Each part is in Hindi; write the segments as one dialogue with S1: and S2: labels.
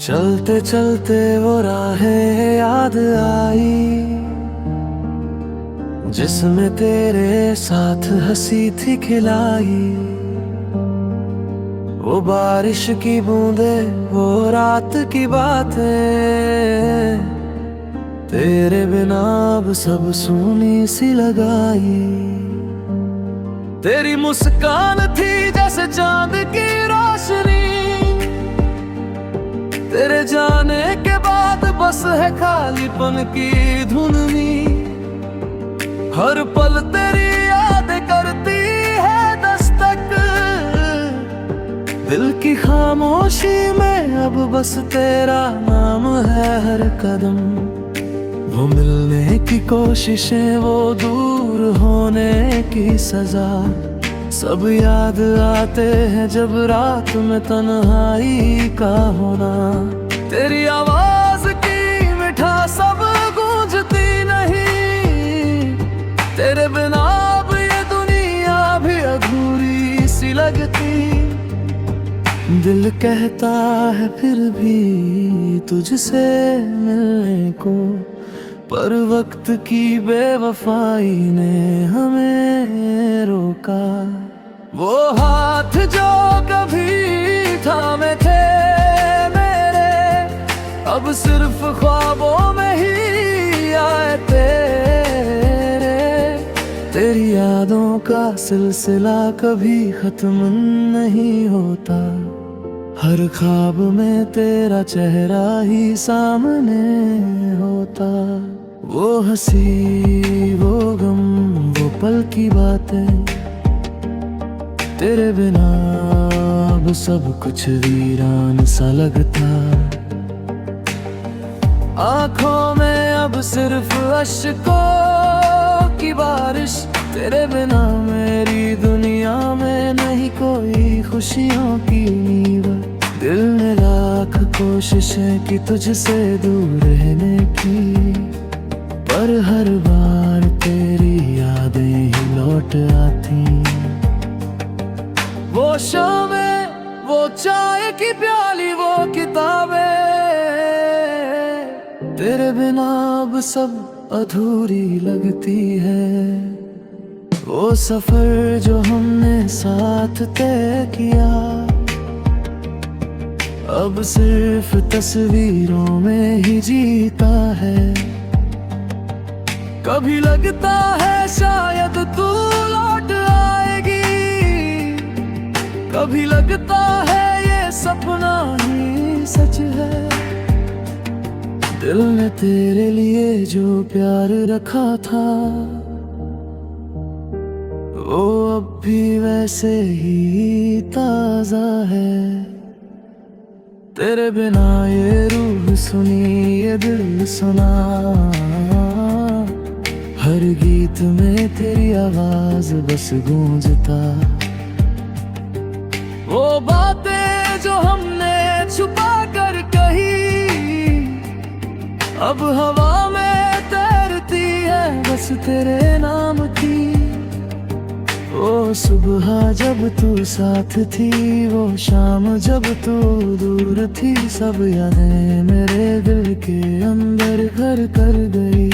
S1: चलते चलते वो राहें याद आई जिसमें तेरे साथ हंसी थी खिलाई। वो बारिश की बूंदे, वो रात की बातें, तेरे बिना अब सब सूनी सी लगाई। तेरी मुस्कान थी जैसे चांद की रोशनी, तेरे जाने के बाद बस है खालीपन की धुननी। हर पल तेरी याद करती है दस्तक, दिल की खामोशी में अब बस तेरा नाम है हर कदम। वो मिलने की कोशिशें, वो दूर होने की सजा, सब याद आते हैं जब रात में तन्हाई का होना। तेरी आवाज की मिठास सब गूंजती नहीं, तेरे बिना अब ये दुनिया भी अधूरी सी लगती। दिल कहता है फिर भी तुझसे मिलने को, पर वक्त की बेवफाई ने हमें रोका। वो हाथ जो कभी थामे थे मेरे, अब सिर्फ ख्वाबों में ही आए तेरे। तेरी यादों का सिलसिला कभी खत्म नहीं होता, हर ख्वाब में तेरा चेहरा ही सामने होता। वो हंसी, वो गम, वो पल की बातें, तेरे बिना अब सब कुछ वीरान सा लगता। आंखों में अब सिर्फ अश्कों की बारिश, तेरे बिना मेरी दुनिया में नहीं कोई खुशियों की नींव। दिल ने लाख कोशिशें की तुझसे दूर रहने की, पर हर बार तेरी यादें ही लौट आती। वो शामें, वो चाय की प्याली, वो किताबें, तेरे बिना अब सब अधूरी लगती है। वो सफर जो हमने साथ तय किया, अब सिर्फ तस्वीरों में ही जीता है। कभी लगता है शायद तू लौट आएगी, कभी लगता है ये सपना ही सच है। दिल ने तेरे लिए जो प्यार रखा था, वो अब भी वैसे ही ताजा है। तेरे बिना ये रूह सुनी, ये दिल सुना, हर गीत में तेरी आवाज बस गूंजता। वो बातें जो हमने छुपा कर कही, अब हवा में तैरती है बस तेरे नाम की। वो सुबह जब तू साथ थी, वो शाम जब तू दूर थी, सब यादें मेरे दिल के अंदर घर कर गई।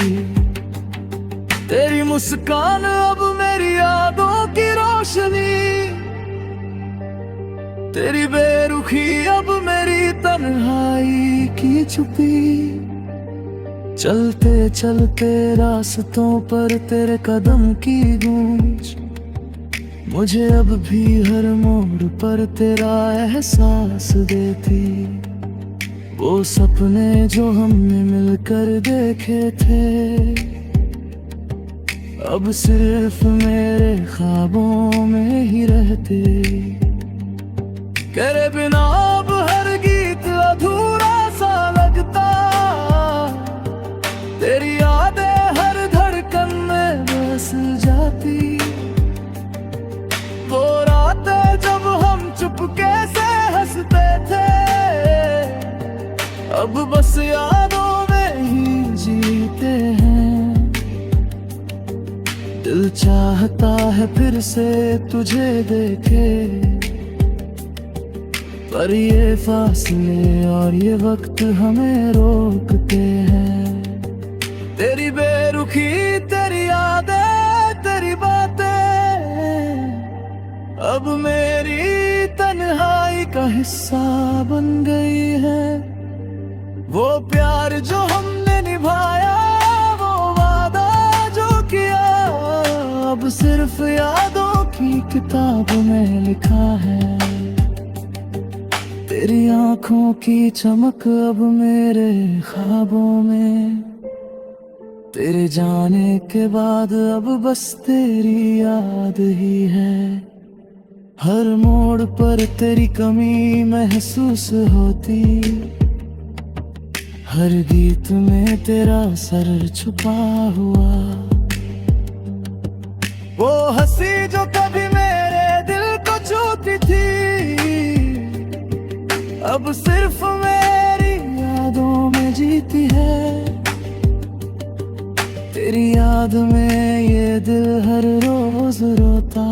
S1: तेरी मुस्कान अब मेरी यादों की रोशनी, तेरी बेरुखी अब मेरी तन्हाई की चुप्पी। चलते चलते रास्तों पर तेरे कदम की गूंज, मुझे अब भी हर मोड़ पर तेरा एहसास देती। वो सपने जो हमने मिलकर देखे थे, अब सिर्फ मेरे ख्वाबों में ही रहते। तेरे बिना अब हर गीत अधूरा सा लगता, तेरी यादें हर धड़कन में बस जाती। वो रातें जब हम चुपके से हंसते थे, अब बस यादों में ही जीते हैं। दिल चाहता है फिर से तुझे देखे, पर ये फासले और ये वक्त हमें रोकते हैं। तेरी बेरुखी, तेरी यादें, तेरी बातें अब मेरी तन्हाई का हिस्सा बन गई है। वो प्यार जो हमने निभाया, वो वादा जो किया, अब सिर्फ यादों की किताब में लिखा है। तेरी आंखों की चमक अब मेरे ख्वाबों में, तेरे जाने के बाद अब बस तेरी याद ही है। हर मोड़ पर तेरी कमी महसूस होती, हर गीत में तेरा सर छुपा हुआ। वो हंसी जो कभी मेरे दिल को छूती थी, अब सिर्फ मेरी यादों में जीती है। तेरी याद में ये दिल हर रोज रोता,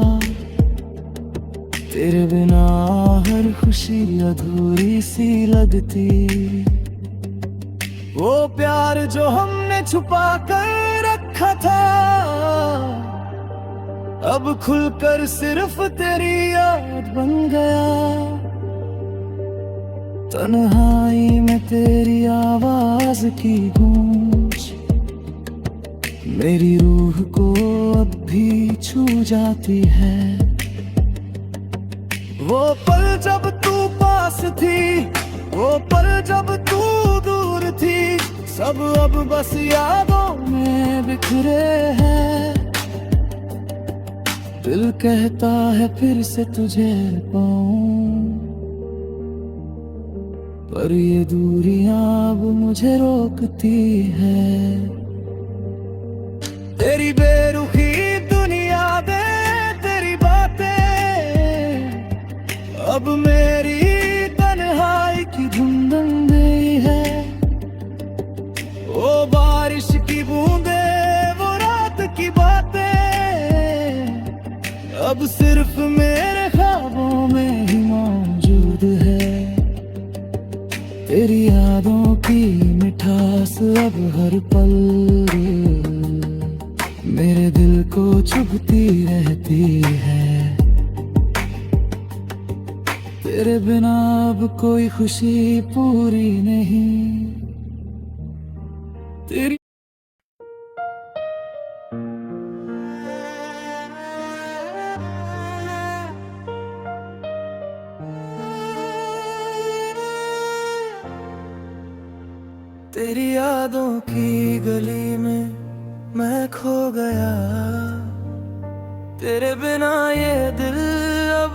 S1: तेरे बिना हर खुशी अधूरी सी लगती। वो प्यार जो हमने छुपा कर रखा था, अब खुलकर सिर्फ तेरी याद बन गया। तन्हाई में तेरी आवाज की गूंज मेरी रूह को अब भी छू जाती है। वो पल जब तू पास थी, वो पल जब तू दूर थी, सब अब बस यादों में बिखरे हैं। दिल कहता है फिर से तुझे पाऊं, पर ये दूरियां अब मुझे रोकती है। तेरी बेरुखी दुनिया दे, तेरी बातें अब मेरी तन्हाई की धुन बन गई है। वो बारिश की बूंदे, वो रात की बातें अब सिर्फ मेरे ख्वाबों में ही मौजूद है। तेरी यादों की मिठास अब हर पल मेरे दिल को चुभती रहती है। तेरे बिना अब कोई खुशी पूरी नहीं। तेरी तेरी यादों की गली में मैं खो गया, तेरे बिना ये दिल अब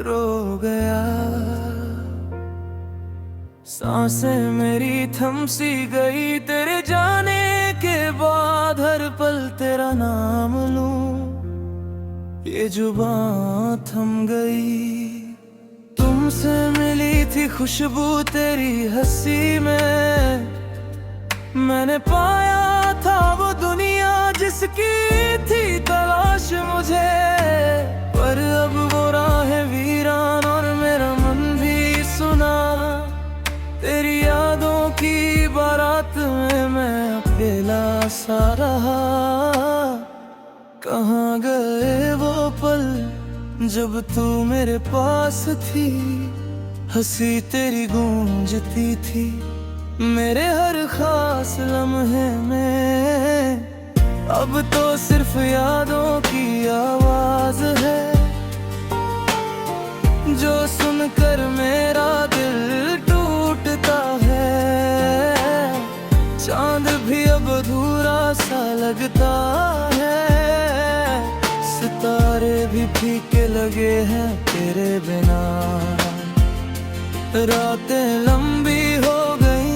S1: रो गया। सांसें मेरी थम सी गई, तेरे जाने के बाद हर पल तेरा नाम लूं, ये जुबां थम गई। तुमसे मिली थी खुशबू तेरी हंसी में, मैंने पाया था वो दुनिया जिसकी थी तलाश मुझे। पर अब वो राहें वीरान और मेरा मन भी सुना। तेरी यादों की बारात में मैं अकेला सा रहा। कहाँ गए वो पल जब तू मेरे पास थी, हंसी तेरी गूंजती थी मेरे हर खास लम्हे में। अब तो सिर्फ यादों की आवाज है जो सुनकर मेरा दिल टूटता है। चांद भी अब अधूरा सा लगता है, सितारे भी फीके लगे हैं तेरे बिना। रातें लंबी हो गई,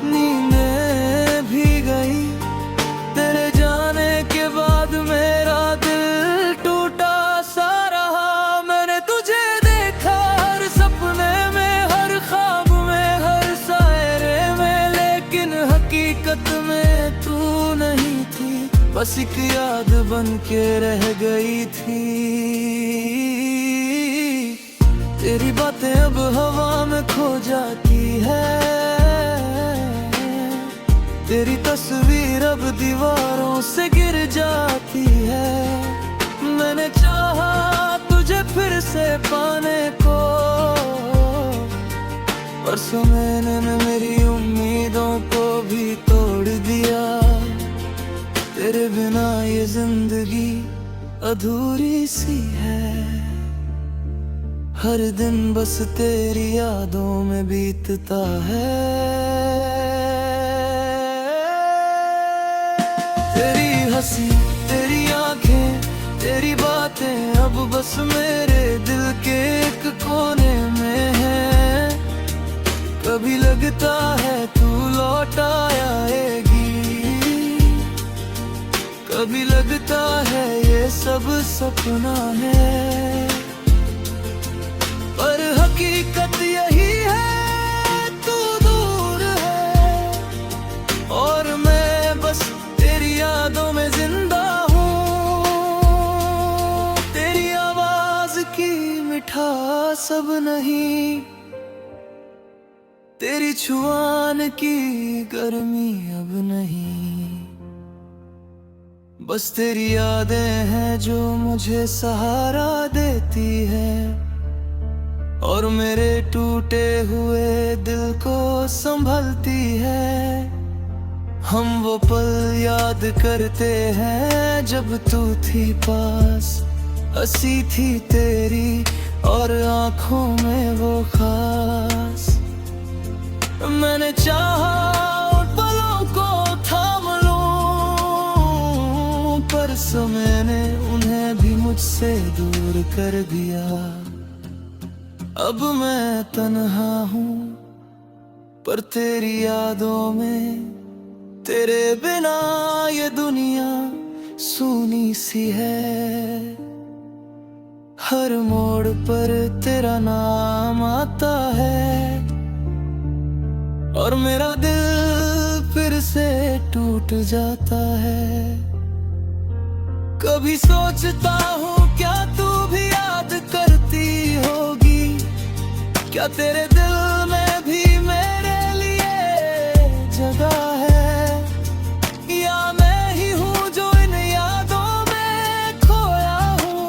S1: नींदें भी गई, तेरे जाने के बाद मेरा दिल टूटा सा रहा। मैंने तुझे देखा हर सपने में, हर ख्वाब में, हर सायरे में, लेकिन हकीकत में तू नहीं थी, बस एक याद बन के रह गई थी। तेरी बातें अब हवा में खो जाती है, तेरी तस्वीर अब दीवारों से गिर जाती है। मैंने चाहा तुझे फिर से पाने को, पर समय ने मेरी उम्मीदों को भी तोड़ दिया। तेरे बिना ये जिंदगी अधूरी सी है, हर दिन बस तेरी यादों में बीतता है। तेरी हंसी, तेरी आंखें, तेरी बातें अब बस मेरे दिल के एक कोने में है। कभी लगता है तू लौट आएगी, कभी लगता है ये सब सपना है, पर हकीकत यही है तू दूर है और मैं बस तेरी यादों में जिंदा हूँ। तेरी आवाज की मिठास अब नहीं, तेरी छुआन की गर्मी अब नहीं, बस तेरी यादें हैं जो मुझे सहारा देती है और मेरे टूटे हुए दिल को संभलती है। हम वो पल याद करते हैं जब तू थी पास, हंसी थी तेरी और आंखों में वो खास। मैंने चाहा उन पलों को थाम लूं, पर समय ने उन्हें भी मुझसे दूर कर दिया। अब मैं तन्हा हूँ पर तेरी यादों में, तेरे बिना ये दुनिया सूनी सी है। हर मोड़ पर तेरा नाम आता है और मेरा दिल फिर से टूट जाता है। कभी सोचता हूँ क्या तू भी याद करती होगी, क्या तेरे दिल में भी मेरे लिए जगह है, या मैं ही हूँ जो इन यादों में खोया हूँ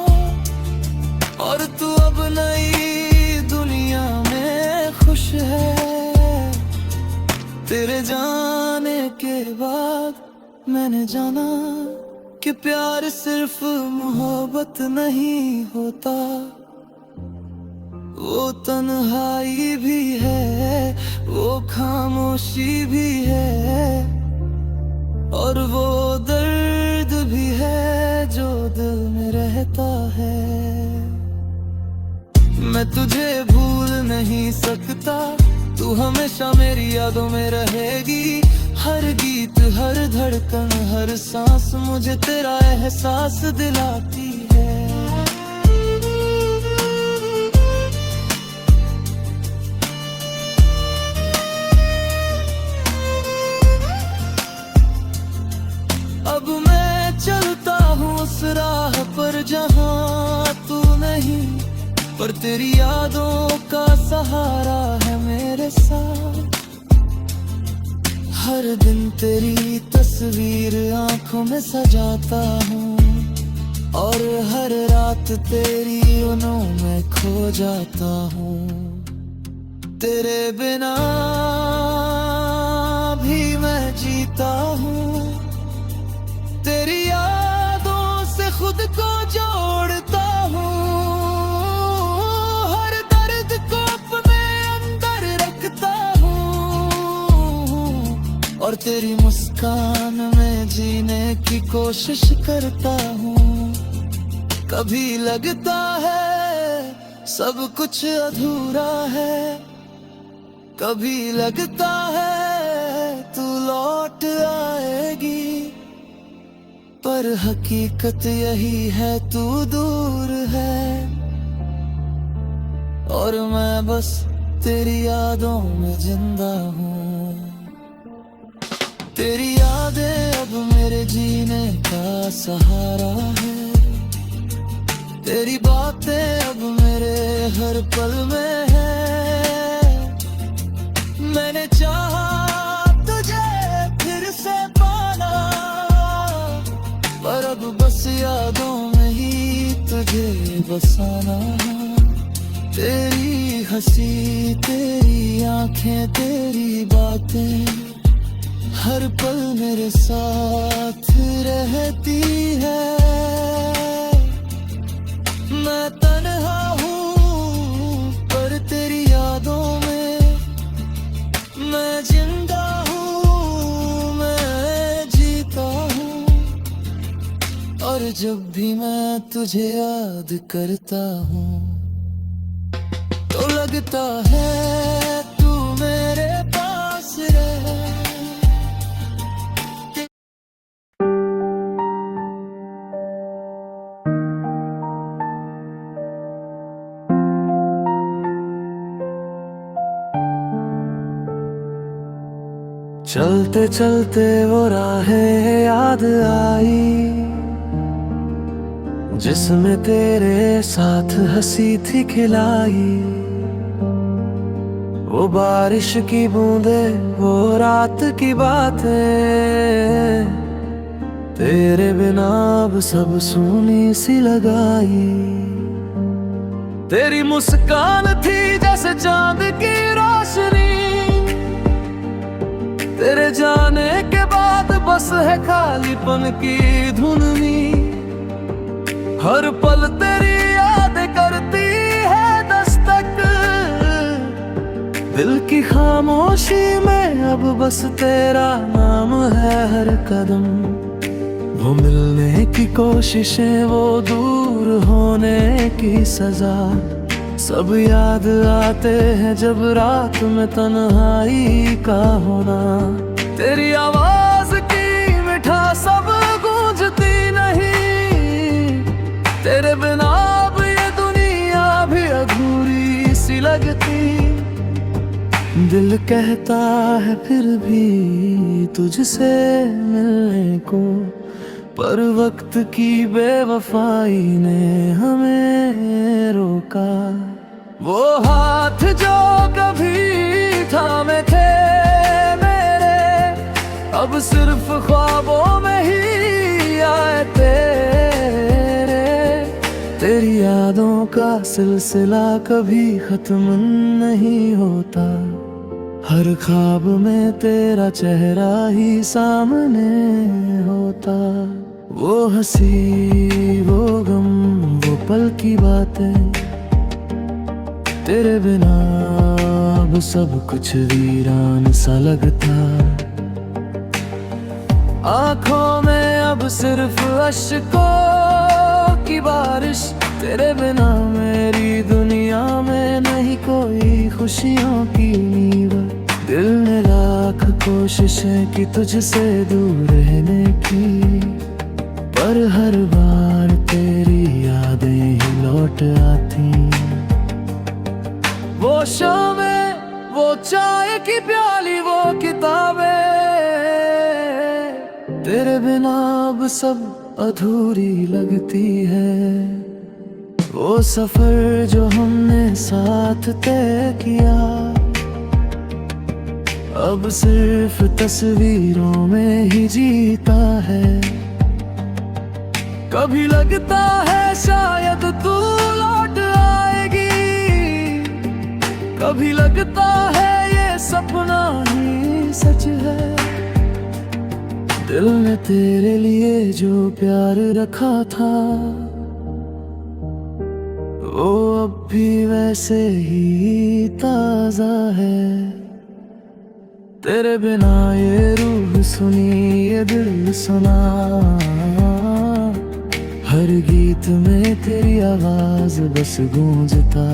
S1: और तू अब नई दुनिया में खुश है। तेरे जाने के बाद मैंने जाना कि प्यार सिर्फ मोहब्बत नहीं होता, वो तन्हाई भी है, वो खामोशी भी है और वो दर्द भी है जो दिल में रहता है। मैं तुझे भूल नहीं सकता, तू हमेशा मेरी यादों में रहेगी। हर गीत, हर धड़कन, हर सांस मुझे तेरा एहसास दिलाती है। अब मैं चलता हूँ उस राह पर जहाँ तू नहीं, पर तेरी यादों का सहारा है मेरे साथ। हर दिन तेरी तस्वीर आंखों में सजाता हूँ और हर रात तेरी उनों में खो जाता हूँ। तेरे बिना भी मैं जीता हूँ, तेरी यादों से खुद को जोड़ता हूँ, हर दर्द को अपने अंदर रखता हूँ और तेरी मुस्कान में जीने की कोशिश करता हूँ। कभी लगता है सब कुछ अधूरा है, कभी लगता है तू लौट आएगी, पर हकीकत यही है तू दूर है और मैं बस तेरी यादों में जिंदा हूँ। तेरी यादें अब मेरे जीने का सहारा है तेरी बातें अब मेरे हर पल में है। मैंने चाहा तुझे फिर से पाना, पर अब बस यादों में ही तुझे बसाना। तेरी हंसी, तेरी आंखें, तेरी बातें हर पल मेरे साथ रहती है। मैं तन्हा हूँ पर तेरी यादों में मैं जिंदा हूँ, मैं जीता हूँ। और जब भी मैं तुझे याद करता हूँ तो लगता है तू मेरे पास रहे। चलते चलते वो राहें याद आई जिसमें तेरे साथ हंसी थी खिलाई। वो बारिश की बूंदें, वो रात की बातें, तेरे बिना अब सब सूनी सी लगाई। तेरी मुस्कान थी जैसे चांद की रोशनी, तेरे जाने के बाद बस है खालीपन की धुननी। हर पल तेरी याद करती है दस्तक, दिल की खामोशी में अब बस तेरा नाम है हर कदम। वो मिलने की कोशिशें, वो दूर होने की सजा, सब याद आते हैं जब रात में तन्हाई का होना। तेरी आवाज की मिठास सब गूंजती नहीं, तेरे बिना अब ये दुनिया भी अधूरी सी लगती। दिल कहता है फिर भी तुझसे मिलने को, पर वक्त की बेवफाई ने हमें रोका। वो हाथ जो कभी थामे थे मेरे, अब सिर्फ ख्वाबों में ही आए तेरे। तेरी यादों का सिलसिला कभी खत्म नहीं होता, हर ख्वाब में तेरा चेहरा ही सामने होता। वो हंसी, वो गम, वो पल की बातें, तेरे बिना अब सब कुछ वीरान सा लगता। आंखों में अब सिर्फ अश्कों की बारिश, तेरे बिना मेरी दुनिया में नहीं कोई खुशियों की नींव। दिल ने लाख कोशिशें की तुझसे दूर रहने की, पर हर बार तेरी यादें ही लौट आती। वो शामें, वो चाय की प्याली, वो किताबें, तेरे बिना अब सब अधूरी लगती है। वो सफर जो हमने साथ तय किया, अब सिर्फ तस्वीरों में ही जीता है। कभी लगता है शायद तू लौट आएगी, कभी लगता है ये सपना ही सच है। दिल ने तेरे लिए जो प्यार रखा था, वो अब भी वैसे ही ताजा है। तेरे बिना ये रूह सुनी, ये दिल सुना, हर गीत में तेरी आवाज बस गूंजता।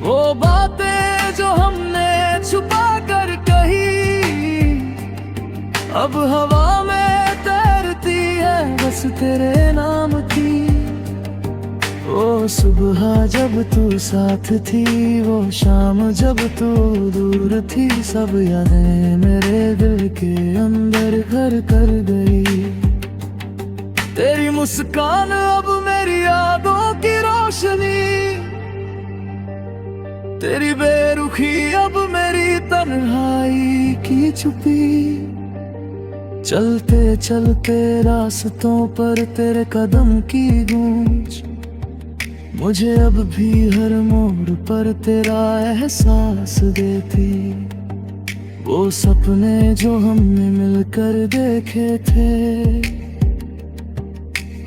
S1: वो बातें जो हमने छुपा कर कही, अब हवा में तैरती है बस तेरे नाम की। वो सुबह जब तू साथ थी, वो शाम जब तू दूर थी, सब यादें मेरे दिल के अंदर घर कर गई। तेरी मुस्कान अब मेरी यादों की रोशनी, तेरी बेरुखी अब मेरी तन्हाई की छुपी। चलते चलते रास्तों पर तेरे कदम की गूंज, मुझे अब भी हर मोड़ पर तेरा एहसास देती। वो सपने जो हमने मिलकर देखे थे,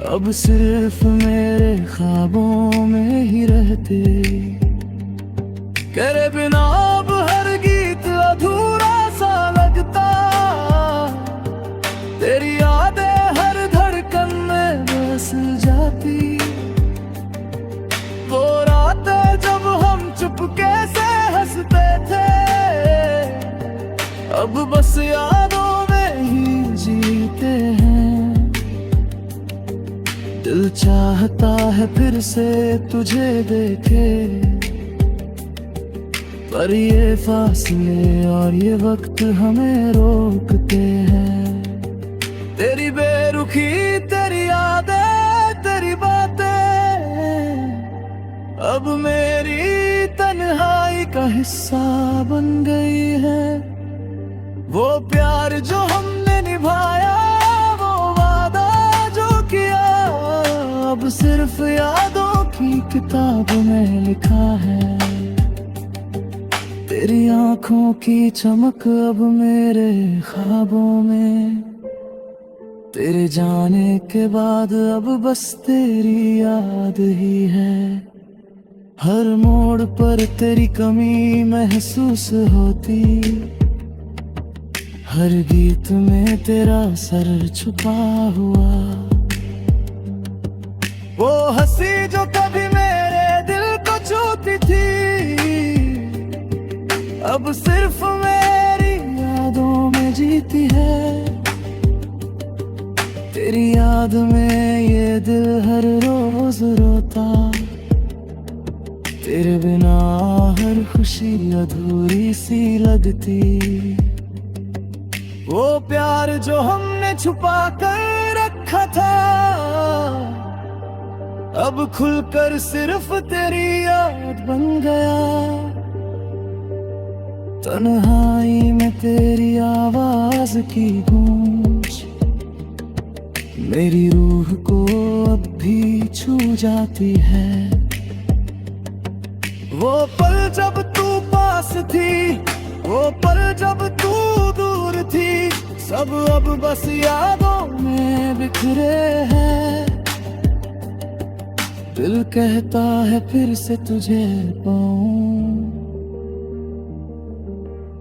S1: अब सिर्फ मेरे ख्वाबों में ही रहते। तेरे बिना अब हर गीत अधूरा सा लगता, तेरी यादें हर धड़कन में बस जाती। वो रातें जब हम चुपके से हंसते थे, अब बस यादों में ही जीते हैं। दिल चाहता है फिर से तुझे देखे, पर ये फासले और ये वक्त हमें रोकते हैं। तेरी बेरुखी, तेरी यादें, तेरी बातें अब मेरी तन्हाई का हिस्सा बन गई है। वो प्यार जो हमने निभाया, वो वादा जो किया, अब सिर्फ यादों की किताब में लिखा है। तेरी आंखों की चमक अब मेरे ख्वाबों में, तेरे जाने के बाद अब बस तेरी याद ही है। हर मोड़ पर तेरी कमी महसूस होती, हर गीत में तेरा सर छुपा हुआ। वो हंसी जो कभी मेरे दिल को छूती थी, अब सिर्फ मेरी यादों में जीती है। तेरी याद में ये दिल हर रोज रोता, तेरे बिना हर खुशी अधूरी सी लगती। वो प्यार जो हमने छुपा कर रखा था, अब खुलकर सिर्फ तेरी याद बन गया। तन्हाई में तेरी आवाज की गूंज मेरी रूह को अब भी छू जाती है। वो पल जब तू पास थी, वो पल जब तू दूर थी, सब अब बस यादों में बिखरे हैं। दिल कहता है फिर से तुझे पाऊं,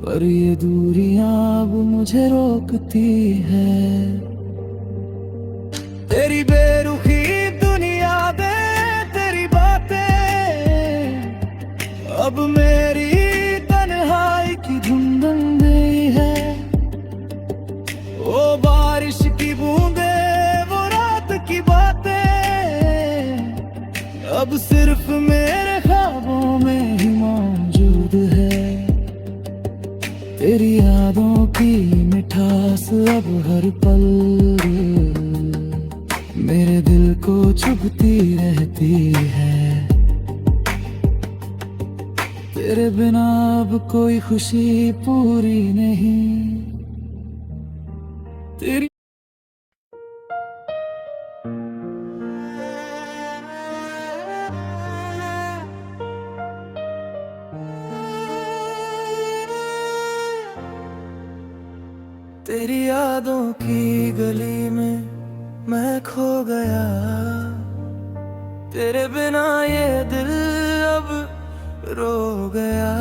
S1: पर ये दूरियां अब मुझे रोकती है। तेरी बेरुखी दुनिया दे, तेरी बातें अब मेरी तन्हाई की धुन बन गई है। वो बारिश की बूंदे, वो रात की बातें अब सिर्फ मेरे ख्वाबों में ही मौजूद है। तेरी यादों की मिठास अब हर पल मेरे दिल को चुभती रहती है। तेरे बिना अब कोई खुशी पूरी नहीं। तेरी तेरी यादों की गली में मैं खो गया, तेरे बिना ये दिल अब रो गया।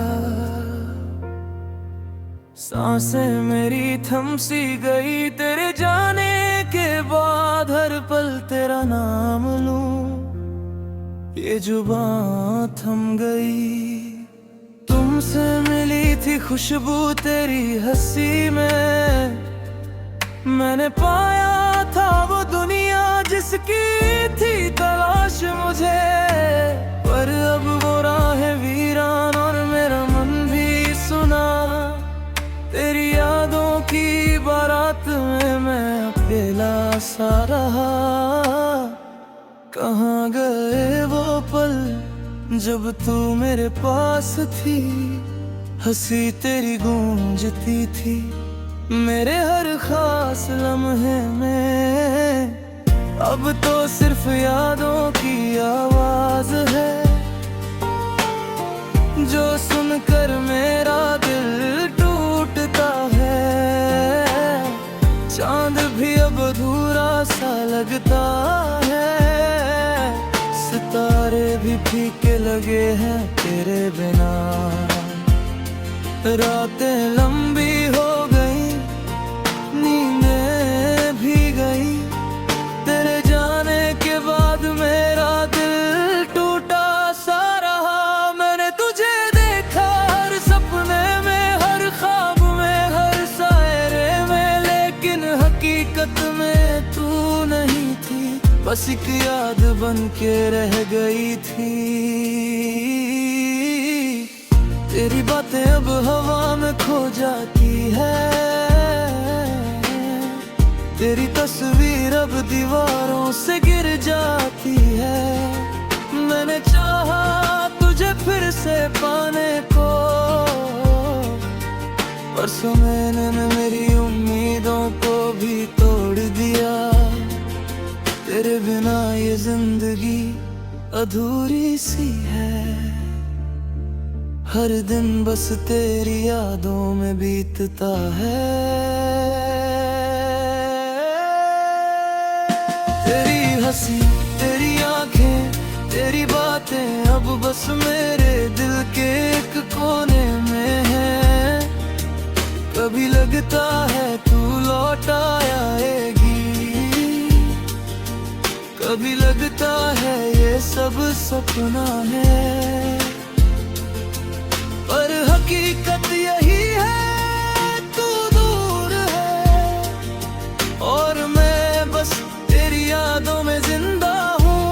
S1: सांसें मेरी थम सी गई, तेरे जाने के बाद हर पल तेरा नाम लूं, ये जुबां थम गई। तुमसे मिली थी खुशबू तेरी हंसी में, मैंने पाया था वो दुनिया जिसकी थी तलाश मुझे। पर अब वो राहें वीरान और मेरा मन भी सुना, तेरी यादों की बारात में मैं अकेला सा रहा। कहाँ गए वो पल जब तू मेरे पास थी, हंसी तेरी गूंजती थी मेरे हर खास लम्हे में। अब तो सिर्फ यादों की आवाज है जो सुनकर मेरा दिल टूटता है। चांद भी अब अधूरा सा लगता है, सितारे भी फीके लगे हैं तेरे बिना। रातें लंबी हो गई, नींदें भी गई, तेरे जाने के बाद मेरा दिल टूटा सा रहा। मैंने तुझे देखा हर सपने में, हर ख्वाब में, हर सायरे में, लेकिन हकीकत में तू नहीं थी, बस एक याद बन के रह गई थी। तेरी बातें अब हवा में खो जाती है, तेरी तस्वीर अब दीवारों से गिर जाती है। मैंने चाहा तुझे फिर से पाने को, परसों मैंने मेरी उम्मीदों को भी तोड़ दिया। तेरे बिना ये जिंदगी अधूरी सी है, हर दिन बस तेरी यादों में बीतता है। तेरी हंसी, तेरी आंखें, तेरी बातें अब बस मेरे दिल के एक कोने में है। कभी लगता है तू लौट आएगी, कभी लगता है ये सब सपना है, पर हकीकत यही है तू दूर है और मैं बस तेरी यादों में जिंदा हूँ।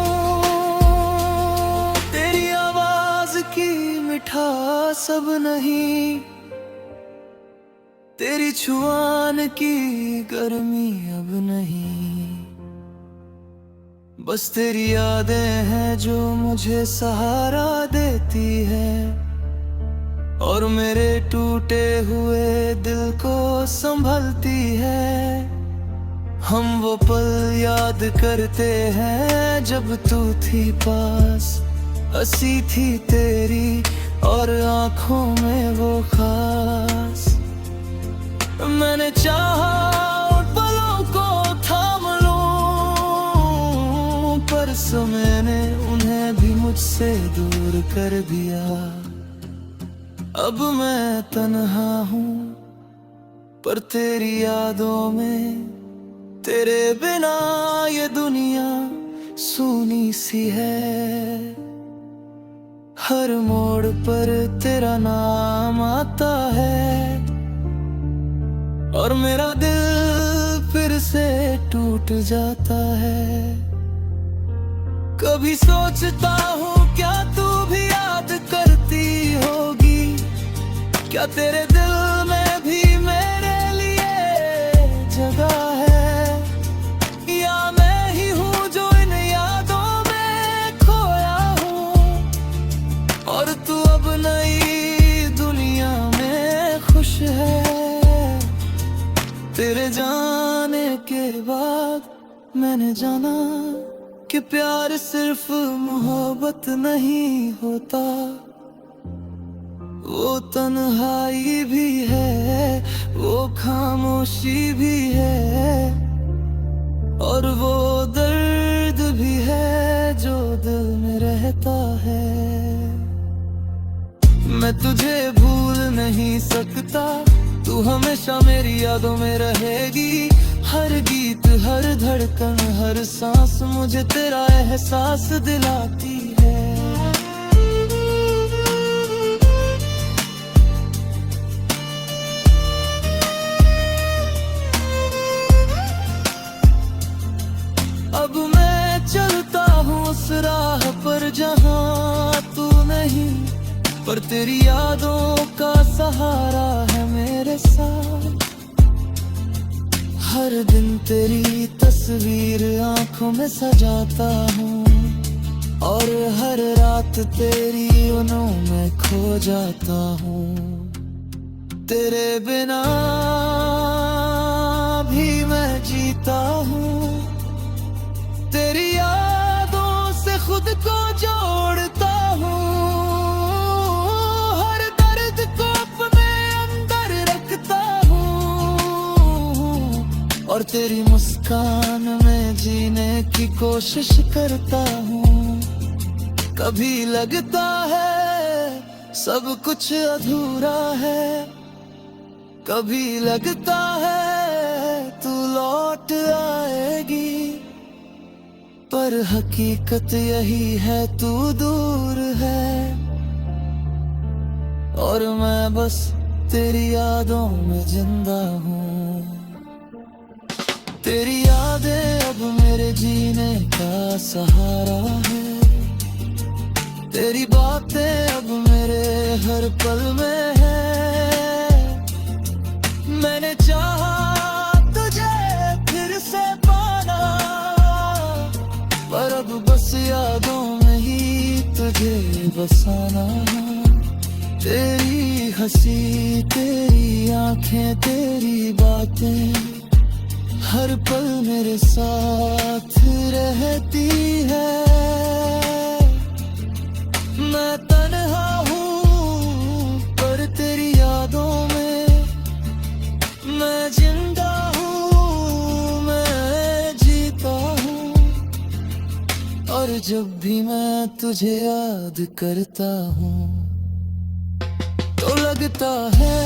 S1: तेरी आवाज की मिठास अब नहीं, तेरी छुआन की गर्मी अब नहीं, बस तेरी यादें हैं जो मुझे सहारा देती है और मेरे टूटे हुए दिल को संभलती है। हम वो पल याद करते हैं जब तू थी पास, हंसी थी तेरी और आंखों में वो खास। मैंने चाहा उन पलों को थाम लूं, पर समय ने उन्हें भी मुझसे दूर कर दिया। अब मैं तन्हा हूँ पर तेरी यादों में, तेरे बिना ये दुनिया सूनी सी है। हर मोड़ पर तेरा नाम आता है और मेरा दिल फिर से टूट जाता है। कभी सोचता हूँ क्या तू भी याद करती होगी, क्या तेरे दिल में भी मेरे लिए जगह है, या मैं ही हूँ जो इन यादों में खोया हूँ और तू अब नई दुनिया में खुश है। तेरे जाने के बाद मैंने जाना कि प्यार सिर्फ मोहब्बत नहीं होता, वो तन्हाई भी है, वो खामोशी भी है और वो दर्द भी है जो दिल में रहता है। मैं तुझे भूल नहीं सकता, तू हमेशा मेरी यादों में रहेगी। हर गीत, हर धड़कन, हर सांस मुझे तेरा एहसास दिलाती है। अब मैं चलता हूँ उस राह पर जहाँ तू नहीं, पर तेरी यादों का सहारा है मेरे साथ। हर दिन तेरी तस्वीर आंखों में सजाता हूँ और हर रात तेरी उनों में खो जाता हूँ। तेरे बिना भी मैं जीता हूँ, तेरी यादों से खुद को जोड़ता हूँ। हर दर्द को अपने अंदर रखता हूँ और तेरी मुस्कान में जीने की कोशिश करता हूँ। कभी लगता है सब कुछ अधूरा है, कभी लगता है तू लौट आएगी, पर हकीकत यही है तू दूर है और मैं बस तेरी यादों में जिंदा हूँ। तेरी यादें अब मेरे जीने का सहारा है, तेरी बातें अब मेरे हर पल में है। मैंने चाहा तुझे फिर से पाना, पर अब बस यादों में ही तुझे बसाना। तेरी हंसी, तेरी आंखें, तेरी बातें हर पल मेरे साथ रहती है। मैं तन्हा हूँ पर तेरी यादों में मैं जिंदा हूँ, मैं जीता हूँ। और जब भी मैं तुझे याद करता हूँ तो लगता है